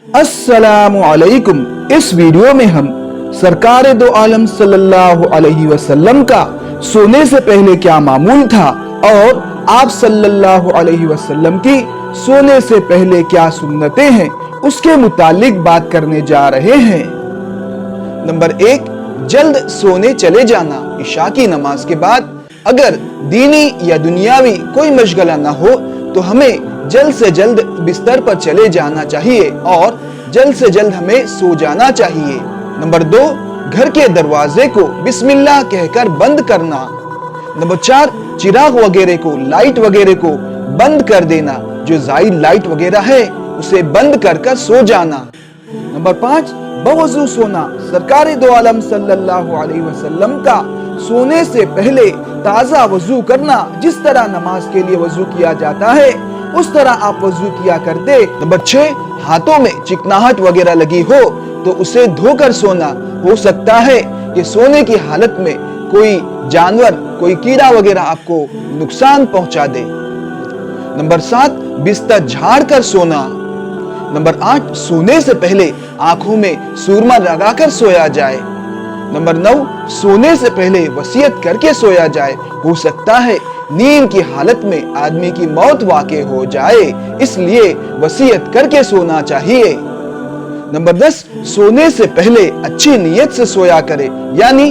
अस्सलामु अलैकुम। इस वीडियो में हम सरकार दो आलम सल्लल्लाहु अलैहि वसल्लम का सोने से पहले क्या मामूल था और आप सल्लल्लाहु अलैहि वसल्लम की सोने से पहले क्या सुन्नतें हैं उसके मुतालिक बात करने जा रहे हैं। नंबर 1, जल्द सोने चले जाना। इशा की नमाज के बाद अगर दीनी या दुनियावी कोई मशगला न हो तो हमें जल्द से जल्द बिस्तर पर चले जाना चाहिए और जल्द से जल्द हमें सो जाना चाहिए। नंबर 2, घर के दरवाजे को बिस्मिल्लाह कहकर बंद करना। नंबर 4, चिराग वगैरह को, लाइट वगैरह को बंद कर देना। जो जायद लाइट वगैरह है उसे बंद कर सो जाना। नंबर 5, बवजू सोना। सरकार दो आलम सल्लल्लाहु अलैहि वसल्लम का सोने से पहले ताज़ा वजू करना। जिस तरह नमाज के लिए वजू किया जाता है उस तरह आप वजू किया करते। नंबर 6, हाथों में चिकनाहट वगैरह लगी हो तो उसे धोकर सोना। हो सकता है कि सोने की हालत में कोई जानवर, कोई कीड़ा वगैरह आपको नुकसान पहुंचा दे। नंबर 7, बिस्तर झाड़ कर सोना। नंबर 8, सोने से पहले आंखों में सूरमा लगाकर सोया जाए। नंबर 9, सोने से पहले वसीयत करके सोया जाए। हो सकता है नींद की हालत में आदमी की मौत वाक़े हो जाए, इसलिए वसीयत करके सोना चाहिए। नंबर 10, सोने से पहले अच्छी नीयत से सोया करे, यानी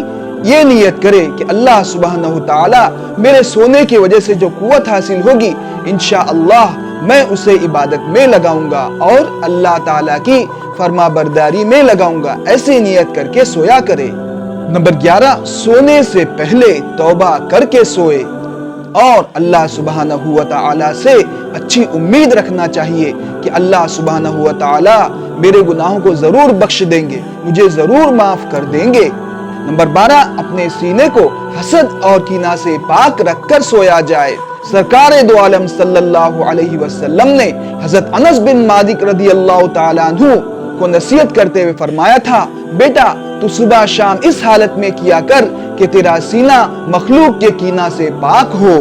ये नियत करे कि अल्लाह सुब्हानहू तआला मेरे सोने की वजह से जो कुव्वत हासिल होगी इंशाअल्लाह मैं उसे इबादत में लगाऊंगा और अल्लाह ताला की फरमाबरदारी में लगाऊंगा। ऐसी नियत करके सोया करे। नंबर 11, सोने से पहले तौबा करके सोए और अल्लाह सुब्हानहू व तआला से अच्छी उम्मीद रखना चाहिए कि अल्लाह सुब्हानहू व तआला मेरे गुनाहों को जरूर बख्श देंगे, मुझे जरूर माफ कर देंगे। नंबर 12, अपने सीने को हसद और कीना से पाक रखकर सोया जाए। सरकार दो आलम सल्लल्लाहु अलैहि वसल्लम ने हजरत अनस बिन मालिक रदियल्लाहु ताला अन्हु को नसीहत करते हुए फरमाया था, बेटा तू सुबह शाम इस हालत में किया कर कि तेरा सीना मखलूक के कीना से पाक हो।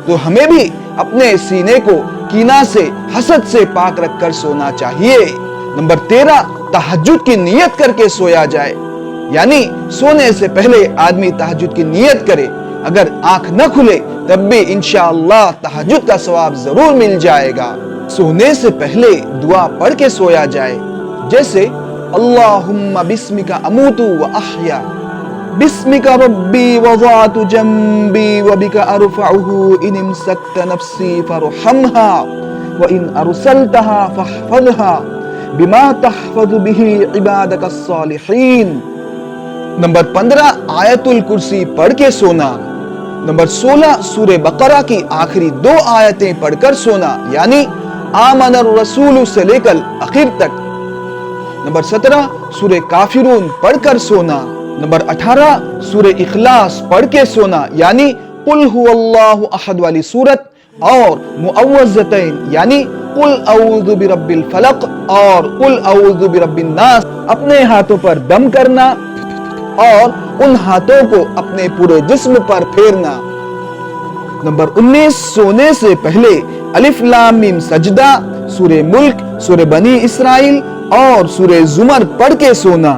तो हमें भी अपने सीने को कीना से, हसद से पाक रखकर सोना चाहिए। नंबर 13, तहज्जुद की नियत करके सोया जाए, यानी सोने से पहले आदमी तहज्जुद की नियत करे। अगर आंख न खुले तब भी इंशाअल्लाह तहज्जुद का सवाब जरूर मिल जाएगा। सोने से पहले दुआ पढ़ के सोया जाए, जैसे अल्लाहुम्मा बिस्मिका अमूतु व अहया, बिस्मिका रब्बी वज़अतु जंबी व बिका अरफ़अहु इन इमसकत नफ्सी फरहमहा व इन अरसलतहा फहफ़ज़हा बिमा तहफ़ज़ु बिही इबादकस सालिहीन। नंबर 15, आयतुल कुर्सी पढ़ के सोना। नंबर 16, सूरे बकरा की आखिरी 2 आयतें पढ़कर सोना, यानी आमनर रसूल से लेकर आखिर तक। नंबर 17, सूरे काफिरून पढ़कर सोना। नंबर 18, सूरे इखलास पढ़ के सोना, यानी कुल हुवल्लाहु अहद वाली सूरत और मुअव्वज़तैन यानी कुल औज़ु बिरब्बिल फलक और कुल औज़ु बिरब्बिन नास अपने हाथों पर दम करना और उन हाथों को अपने पूरे जिस्म पर फेरना। नंबर 19, सोने से पहले अलिफ लाम मीम सजदा, सूरे मुल्क, सूरे बनी इसराइल और सूरे जुमर पढ़ के सोना।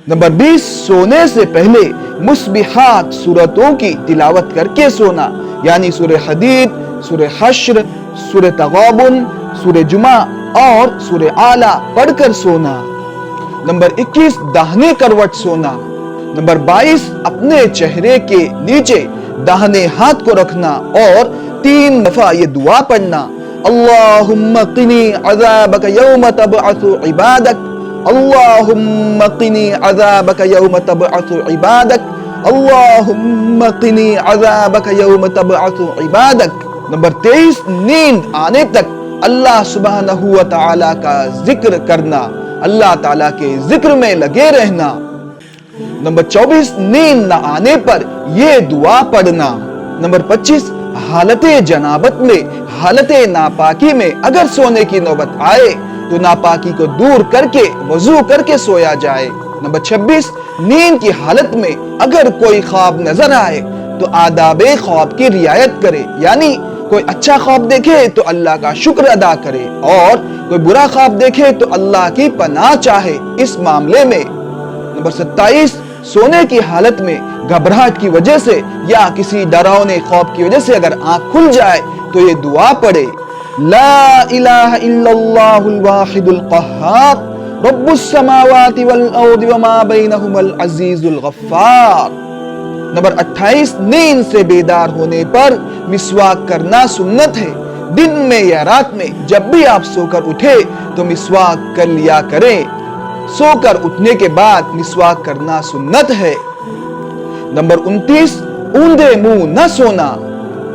नंबर 20, सोने से पहले मुस्बिहात सूरतों की तिलावत करके सोना, यानी सूरे हदीद, सूरे हश्र, सूरे तगाबुन, सूरे जुमा और सूरे आला पढ़कर सोना। नंबर 21, दाहिने करवट सोना। नंबर 22, अपने चेहरे के नीचे दाहिने हाथ को रखना और 3 दफा ये दुआ पढ़ना, अल्लाहुम्मा क़िनी अज़ाबक यौम तबअसु इबादक, अल्लाहुम्मा क़िनी अज़ाबक यौम तबअसु इबादक, अल्लाहुम्मा क़िनी अज़ाबक यौम तबअसु इबादक। नंबर 23, नींद आने तक अल्लाह सुब्हानहू व तआला का जिक्र करना, अल्लाह ताला के जिक्र में लगे रहना। नंबर 24, नींद न आने पर ये दुआ पढ़ना। नंबर 25, हालते जनाबत में, हालते नापाकी में अगर सोने की नौबत आए तो नापाकी को दूर करके वजू करके सोया जाए। नंबर 26, नींद की हालत में अगर कोई ख्वाब नजर आए तो आदाबे ख्वाब की रियायत करे, यानी کوئی اچھا خواب دیکھے تو اللہ کا شکر ادا کرے اور کوئی برا خواب دیکھے تو اللہ کی پناہ چاہے اس معاملے میں۔ نمبر 27، سونے کی حالت میں گھبراہٹ کی وجہ سے یا کسی ڈراؤنے خواب کی وجہ سے اگر آنکھ کھل جائے تو یہ دعا پڑھے، لا الہ الا اللہ الواحد القہار رب السماوات والارض وما بینہما العزیز الغفار۔ نمبر 28، نیند سے بیدار ہونے پر مسواک کرنا سنت ہے۔ دن میں یا رات میں جب بھی آپ سو کر اٹھے تو مسواک کر لیا کریں۔ سو کر اٹھنے کے بعد مسواک کرنا سنت ہے۔ نمبر 29، اوندے منہ نہ سونا۔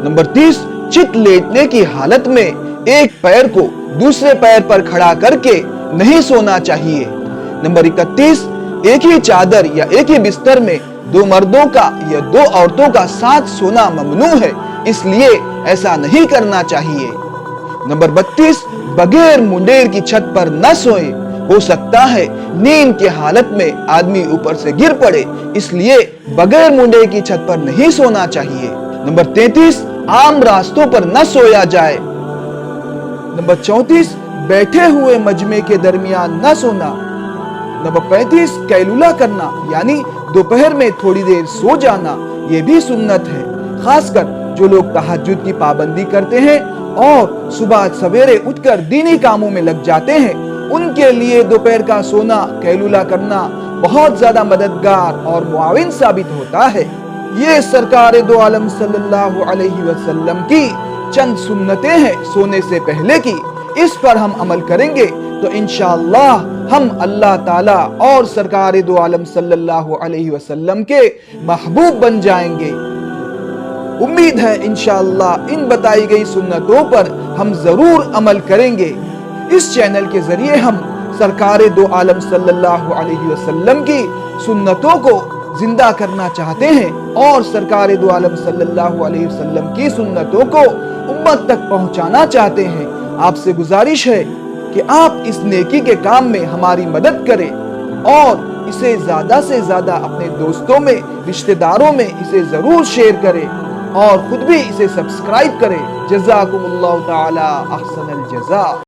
نمبر 30، چت لیٹنے کی حالت میں ایک پیر کو دوسرے پیر پر کھڑا کر کے نہیں سونا چاہیے۔ نمبر 31، ایک ہی چادر یا ایک ہی بستر میں دو مردوں کا یا دو عورتوں کا ساتھ سونا ممنوع ہے، اس لیے ایسا نہیں کرنا چاہیے۔ نمبر 32، بغیر منڈیر کی چھت پر نہ سوئیں، ہو سکتا ہے نیند کی حالت میں آدمی اوپر سے گر پڑے، اس لیے بغیر منڈیر کی چھت پر نہیں سونا چاہیے۔ نمبر 33، عام راستوں پر نہ سویا جائے۔ نمبر 34، بیٹھے ہوئے مجمع کے درمیان نہ سونا۔ نمبر 35، قیلولہ کرنا یعنی دوپہر میں تھوڑی دیر سو جانا، یہ بھی سنت ہے۔ خاص کر جو لوگ تہجد کی پابندی کرتے ہیں اور صبح سویرے اٹھ کر دینی کاموں میں لگ جاتے ہیں، ان کے لیے دوپہر کا سونا، قیلولہ کرنا بہت زیادہ مددگار اور معاون ثابت ہوتا ہے۔ یہ سرکار دو عالم صلی اللہ علیہ وسلم کی چند سنتیں ہیں سونے سے پہلے کی، اس پر ہم عمل کریں گے تو انشاءاللہ ہم اللہ تعالیٰ اور سرکار دو عالم صلی اللہ علیہ وسلم کے محبوب بن جائیں گے۔ امید ہے انشاءاللہ ان بتائی گئی سنتوں پر ہم ضرور عمل کریں گے۔ اس چینل کے ذریعے ہم سرکار دو عالم صلی اللہ علیہ وسلم کی سنتوں کو زندہ کرنا چاہتے ہیں اور سرکار دو عالم صلی اللہ علیہ وسلم کی سنتوں کو امت تک پہنچانا چاہتے ہیں۔ آپ سے گزارش ہے کہ آپ اس نیکی کے کام میں ہماری مدد کریں اور اسے زیادہ سے زیادہ اپنے دوستوں میں، رشتہ داروں میں اسے ضرور شیئر کریں اور خود بھی اسے سبسکرائب کریں۔ جزاکم اللہ تعالی احسن الجزاء۔